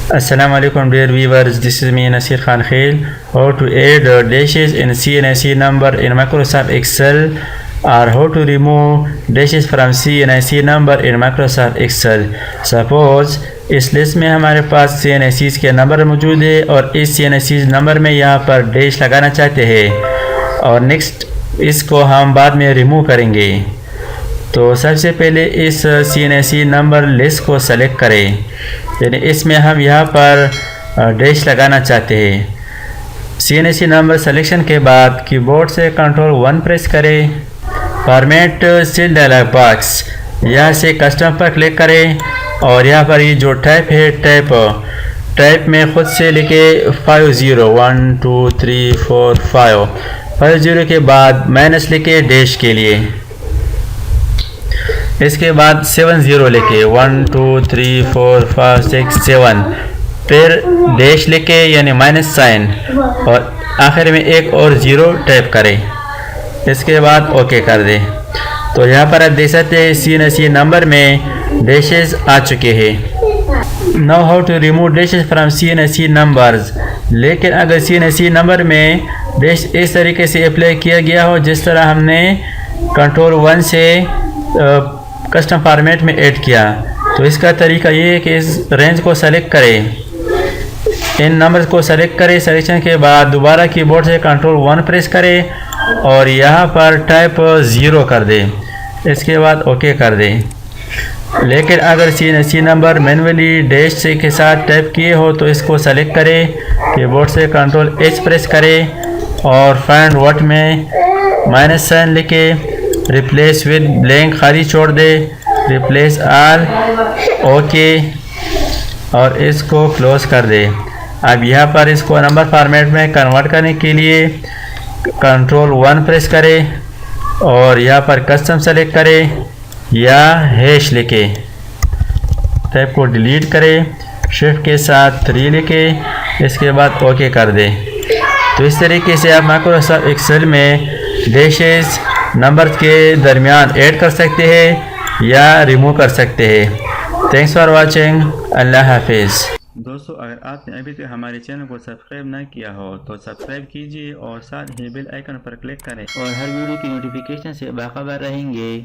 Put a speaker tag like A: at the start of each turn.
A: Assalamualaikum dear viewers, this is me Nasir Khan Khail. How to add dashes in CNC number in Microsoft Excel, or how to remove dashes from CNC number in Microsoft Excel. Suppose इस list में हमारे पास CNCs के number मौजूद है और इस CNCs number में यहाँ पर डैश लगाना चाहते हैं और नेक्स्ट इसको हम बाद में रिमूव करेंगे। तो सबसे पहले इस CNC नंबर लिस्ट को सेलेक्ट करें, यानी इसमें हम यहाँ पर डैश लगाना चाहते हैं। CNC नंबर सिलेक्शन के बाद कीबोर्ड से Ctrl+1 प्रेस करें। फॉर्मेट सेल डायलॉग बॉक्स, यहाँ से कस्टम पर क्लिक करें और यहाँ पर ये जो टाइप है टाइप में खुद से लिखे 50 1 2 3 4 5 50 के बाद माइनस लिखे डैश के लिए, इसके बाद 70 लिखे 1 2 3 4 5 6 7 फिर डैश लिखे यानी माइनस साइन और आखिर में एक और ज़ीरो टाइप करें, इसके बाद ओके कर दें। तो यहाँ पर आप देख सकते हैं CNC नंबर में डैशेस आ चुके हैं। Now how to remove dashes from CNC numbers. लेकिन अगर CNC नंबर में डैश इस तरीके से अप्लाई किया गया हो जिस तरह हमने Ctrl+1 से कस्टम फॉर्मेट में ऐड किया, तो इसका तरीका ये है कि इस रेंज को सेलेक्ट करें, इन नंबर्स को सेलेक्ट करें। सिलेक्शन के बाद दोबारा कीबोर्ड से Ctrl+1 प्रेस करें और यहाँ पर टाइप 0 कर दें, इसके बाद ओके कर दें। लेकिन अगर CNC नंबर मैनुअली डैश से के साथ टाइप किए हो तो इसको सेलेक्ट करें, कीबोर्ड से Ctrl+H प्रेस करें और फाइंड व्हाट में माइनस साइन लिखे, रिप्लेस विद ब्लैंक खाली छोड़ दे, रिप्लेस ऑल, ओके और इसको क्लोज कर दे। अब यहाँ पर इसको नंबर फॉर्मेट में कन्वर्ट करने के लिए Ctrl+1 प्रेस करें और यहाँ पर कस्टम सेलेक्ट करें या हैश लिखे, टाइप को डिलीट करें, शिफ्ट के साथ 3 लिखे, इसके बाद ओके कर दें। तो इस तरीके से आप माइक्रोसॉफ्ट एक्सेल में डैशेस नंबर के दरमियान ऐड कर सकते हैं या रिमूव कर सकते हैं। Thanks for watching. अल्लाह हाफिज़। दोस्तों, अगर आपने अभी तक हमारे चैनल को सब्सक्राइब ना किया हो तो सब्सक्राइब कीजिए और साथ ही बेल आइकन पर क्लिक करें और हर वीडियो की नोटिफिकेशन से बाखबर रहेंगे।